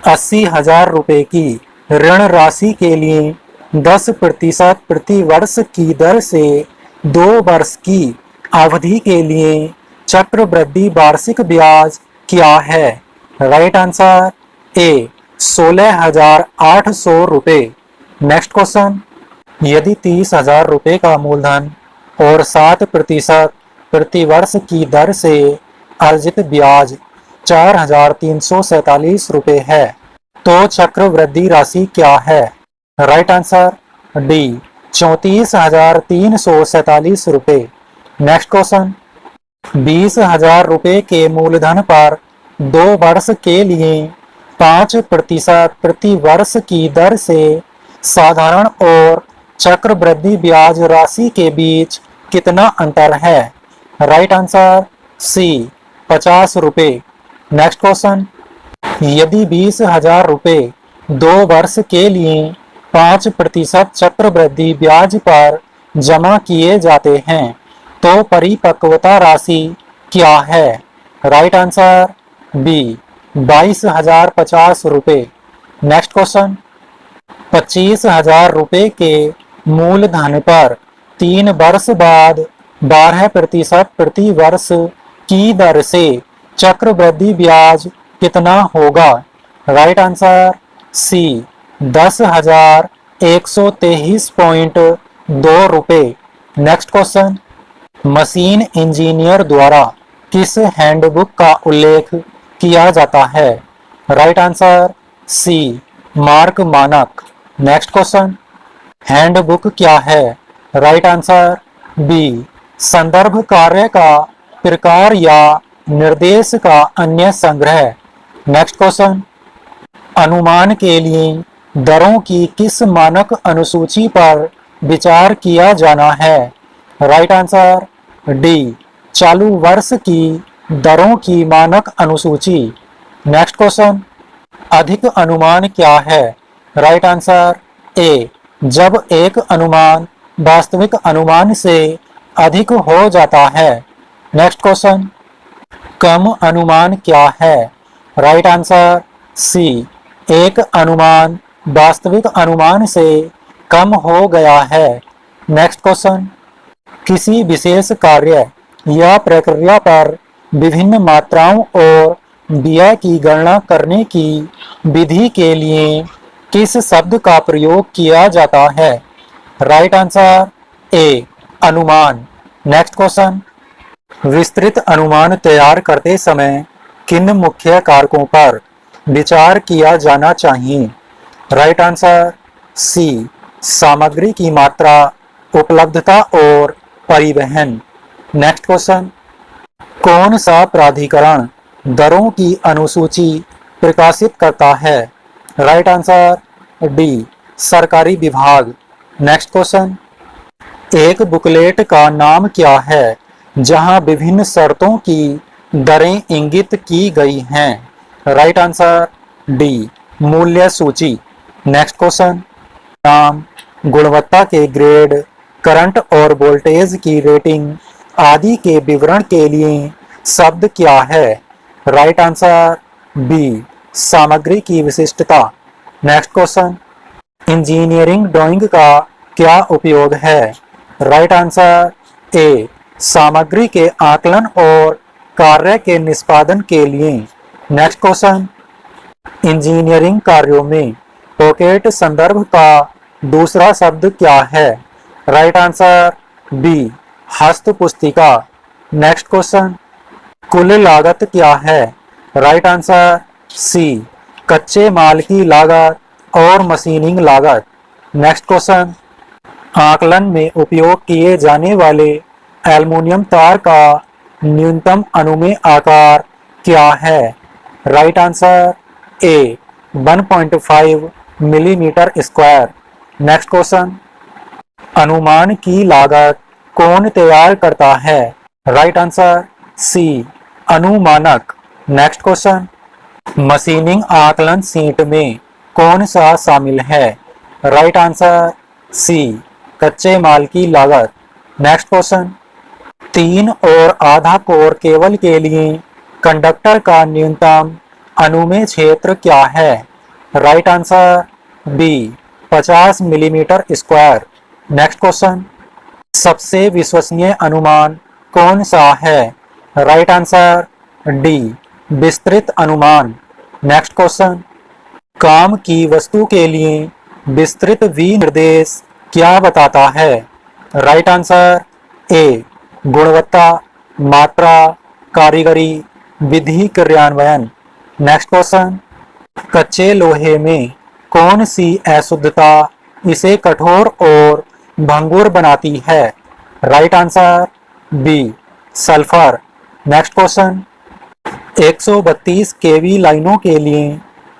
80,000 रुपये की ऋण राशि के लिए 10% प्रति वर्ष की दर से 2 वर्ष की अवधि के लिए चक्रवृद्धि वार्षिक ब्याज क्या है? राइट आंसर ए 16,800 रुपये। नेक्स्ट क्वेश्चन, यदि 30,000 रुपये का मूलधन और 7% प्रति वर्ष की दर से अर्जित ब्याज 4,347 रुपये है तो चक्रवृद्धि राशि क्या है? राइट आंसर डी 34,347 रुपये। नेक्स्ट क्वेश्चन, 20,000 रुपये के मूलधन पर 2 वर्ष के लिए 5% प्रति वर्ष की दर से साधारण और चक्रवृद्धि ब्याज राशि के बीच कितना अंतर है? राइट आंसर सी 50 रुपये। नेक्स्ट क्वेश्चन, यदि 20,000 रुपये 2 वर्ष के लिए 5% चक्रवृद्धि ब्याज पर जमा किए जाते हैं तो परिपक्वता राशि क्या है? राइट आंसर बी 22,050 रुपये। नेक्स्ट क्वेश्चन, 25,000 रुपये के मूलधन पर 3 वर्ष बाद 12% प्रति वर्ष की दर से चक्रवृद्धि ब्याज कितना होगा? राइट आंसर सी 10,123.2 रुपये। नेक्स्ट क्वेश्चन, मशीन इंजीनियर द्वारा किस हैंडबुक का उल्लेख किया जाता है? राइट आंसर सी मार्क मानक। नेक्स्ट क्वेश्चन, हैंडबुक क्या है? राइट आंसर बी संदर्भ कार्य का प्रकार या निर्देश का अन्य संग्रह। नेक्स्ट क्वेश्चन, अनुमान के लिए दरों की किस मानक अनुसूची पर विचार किया जाना है? राइट आंसर डी चालू वर्ष की दरों की मानक अनुसूची। नेक्स्ट क्वेश्चन, अधिक अनुमान क्या है? राइट आंसर ए जब एक अनुमान वास्तविक अनुमान से अधिक हो जाता है। नेक्स्ट क्वेश्चन, कम अनुमान क्या है? राइट आंसर सी एक अनुमान वास्तविक अनुमान से कम हो गया है। नेक्स्ट क्वेश्चन, किसी विशेष कार्य या प्रक्रिया पर विभिन्न मात्राओं और व्यय की गणना करने की विधि के लिए किस शब्द का प्रयोग किया जाता है? राइट आंसर ए अनुमान। नेक्स्ट क्वेश्चन, विस्तृत अनुमान तैयार करते समय किन मुख्य कारकों पर विचार किया जाना चाहिए? राइट आंसर सी सामग्री की मात्रा, उपलब्धता और परिवहन। नेक्स्ट क्वेश्चन, कौन सा प्राधिकरण दरों की अनुसूची प्रकाशित करता है? राइट आंसर डी सरकारी विभाग। नेक्स्ट क्वेश्चन, एक बुकलेट का नाम क्या है जहां विभिन्न शर्तों की दरें इंगित की गई हैं? राइट आंसर डी मूल्य सूची। नेक्स्ट क्वेश्चन, नाम, गुणवत्ता के ग्रेड, करंट और वोल्टेज की रेटिंग आदि के विवरण के लिए शब्द क्या है? राइट आंसर बी सामग्री की विशिष्टता। नेक्स्ट क्वेश्चन, इंजीनियरिंग ड्राइंग का क्या उपयोग है? राइट आंसर ए सामग्री के आकलन और कार्य के निष्पादन के लिए। नेक्स्ट क्वेश्चन, इंजीनियरिंग कार्यों में पॉकेट संदर्भ का दूसरा शब्द क्या है? राइट आंसर बी, हस्त पुस्तिका। नेक्स्ट क्वेश्चन, कुल लागत क्या है? राइट आंसर सी, कच्चे माल की लागत और मशीनिंग लागत। नेक्स्ट क्वेश्चन, आकलन में उपयोग किए जाने वाले एल्युमिनियम तार का न्यूनतम अनुमेय आकार क्या है? राइट आंसर ए, 1.5 मिलीमीटर स्क्वायर। नेक्स्ट क्वेश्चन, अनुमान की लागत कौन तैयार करता है? राइट आंसर सी, अनुमानक। नेक्स्ट क्वेश्चन, मशीनिंग आकलन सीट में कौन सा शामिल है? राइट आंसर सी, कच्चे माल की लागत। नेक्स्ट क्वेश्चन, 3.5 कोर केबल के लिए कंडक्टर का न्यूनतम अनुमेय क्षेत्र क्या है? Right answer B, 50 millimetre square. Next question, सबसे विश्वसनीय अनुमान कौन सा है? राइट आंसर डी, विस्तृत अनुमान। नेक्स्ट क्वेश्चन, काम की वस्तु के लिए विस्तृत विनिर्देश क्या बताता है? राइट आंसर ए, गुणवत्ता, मात्रा, कारीगरी, विधि क्रियान्वयन। नेक्स्ट क्वेश्चन, कच्चे लोहे में कौन सी अशुद्धता इसे कठोर और भंगुर बनाती है? Right answer B, sulphur. Next question, 132 KV लाइनों के लिए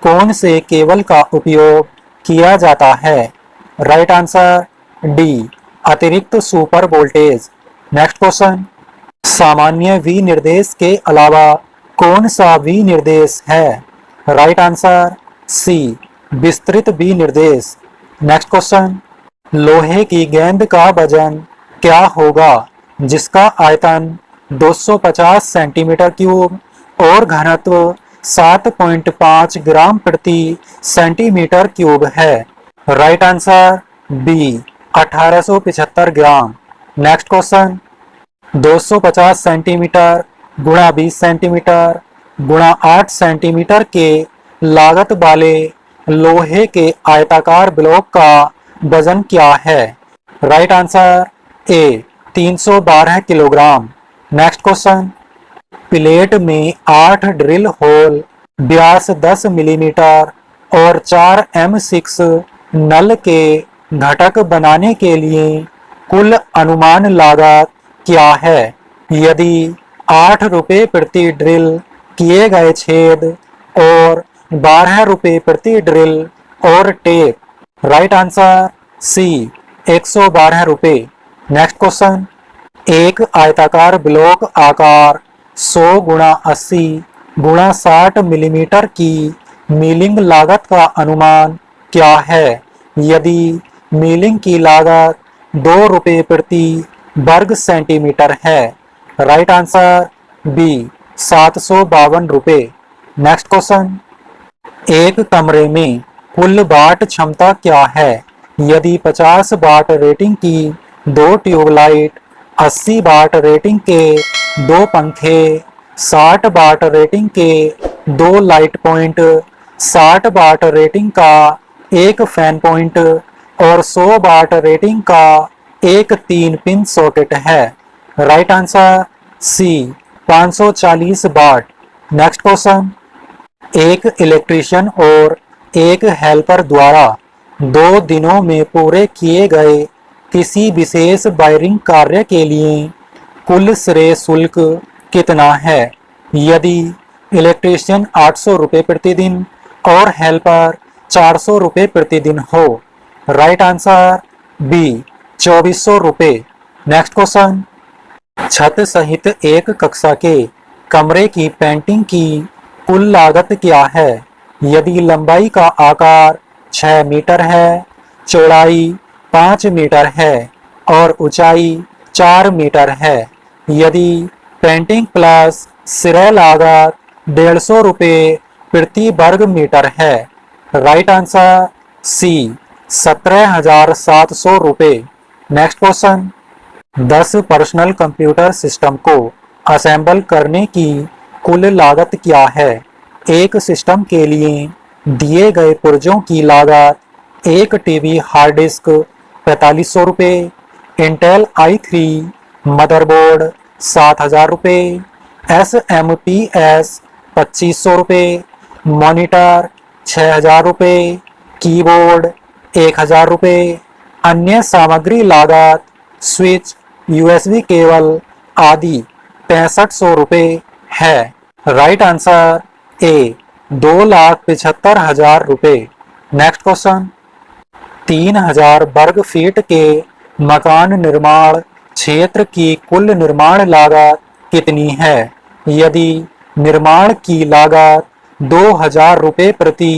कौन से केबल का उपयोग किया जाता है? राइट आंसर डी, अतिरिक्त सुपर वोल्टेज। नेक्स्ट क्वेश्चन, सामान्य विनिर्देश के अलावा कौन सा विनिर्देश है? राइट आंसर सी, विस्तृत विनिर्देश। नेक्स्ट क्वेश्चन, लोहे की गेंद का वजन क्या होगा जिसका आयतन 250 सेंटीमीटर क्यूब और घनत्व 7.5 ग्राम प्रति सेंटीमीटर क्यूब है? राइट आंसर बी, 1875 ग्राम। नेक्स्ट क्वेश्चन, 250 सेंटीमीटर गुणा 20 सेंटीमीटर गुणा 8 सेंटीमीटर के लागत वाले लोहे के आयताकार ब्लॉक का वजन क्या है? राइट आंसर ए, 312 किलोग्राम। नेक्स्ट क्वेश्चन, प्लेट में 8 ड्रिल होल, व्यास 10 मिलीमीटर और 4 M6 नल के घटक बनाने के लिए कुल अनुमान लागत क्या है यदि 8 रुपये प्रति ड्रिल किए गए छेद और 12 रुपये प्रति ड्रिल और टेप? राइट आंसर सी, 112 रुपये। नेक्स्ट क्वेश्चन, एक आयताकार ब्लॉक आकार 100 गुणा 80 गुणा 60 मिलीमीटर की मिलिंग लागत का अनुमान क्या है यदि मिलिंग की लागत 2 रुपये प्रति वर्ग सेंटीमीटर है? राइट आंसर बी, 752 रुपये। नेक्स्ट क्वेश्चन, एक कमरे में कुल वाट क्षमता क्या है यदि 50 वाट रेटिंग की 2 ट्यूबलाइट, 80 वाट रेटिंग के 2 पंखे, 60 वाट रेटिंग के 2 लाइट पॉइंट, 60 वाट रेटिंग का एक फैन पॉइंट और 100 वाट रेटिंग का एक 3 पिन सॉकेट है? राइट आंसर सी, 540 वाट। नेक्स्ट क्वेश्चन, एक इलेक्ट्रीशियन और एक हेल्पर द्वारा 2 दिनों में पूरे किए गए किसी विशेष वायरिंग कार्य के लिए कुल श्रेय शुल्क कितना है यदि इलेक्ट्रीशियन 800 रुपये प्रतिदिन और हेल्पर 400 रुपये प्रतिदिन हो? राइट आंसर बी, 2400 रुपये। नेक्स्ट क्वेश्चन, छत सहित एक कक्षा के कमरे की पेंटिंग की कुल लागत क्या है यदि लंबाई का आकार 6 मीटर है, चौड़ाई 5 मीटर है और ऊंचाई 4 मीटर है? यदि पेंटिंग प्लस श्रय लागत 150 रुपये प्रति वर्ग मीटर है? राइट आंसर सी, 17,700 रुपये। Next question, 10 personal computer system को असेंबल करने की कुल लागत क्या है एक सिस्टम के लिए दिए गए पुर्जों की लागत एक टीबी हार्ड डिस्क 4500 रुपये, इंटेल i3 मदरबोर्ड 7000 रुपये, SMPS 2500 रुपये, मॉनिटर 6000 रुपये, कीबोर्ड 1000 रुपये, अन्य सामग्री लागत स्विच, USB केबल आदि 6500 रुपये है। राइट आंसर ए 2,75,000 रुपये। नेक्स्ट क्वेश्चन, 3000 वर्ग फीट के मकान निर्माण क्षेत्र की कुल निर्माण लागत कितनी है यदि निर्माण की लागत 2000 रुपये प्रति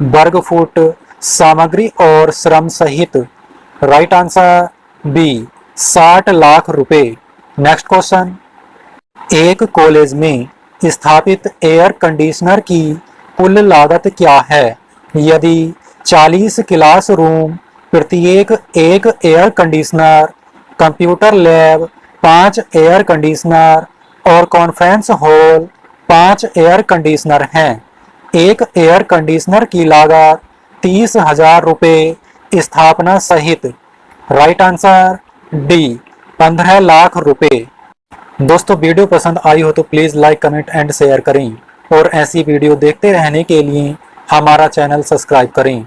वर्ग फुट सामग्री और श्रम सहित? राइट आंसर बी 60 लाख रुपए। नेक्स्ट क्वेश्चन, एक कॉलेज में स्थापित एयर कंडीशनर की कुल लागत क्या है यदि 40 क्लासरूम प्रत्येक एक air conditioner, computer lab 5 air conditioner और कॉन्फ्रेंस हॉल 5 एयर कंडीशनर हैं। एक एयर कंडीशनर की लागत 30,000 रुपये स्थापना सहित। राइट आंसर डी 15 लाख रुपए। दोस्तों वीडियो पसंद आई हो तो please like, comment and share करें और ऐसी वीडियो देखते रहने के लिए हमारा चैनल सब्सक्राइब करें।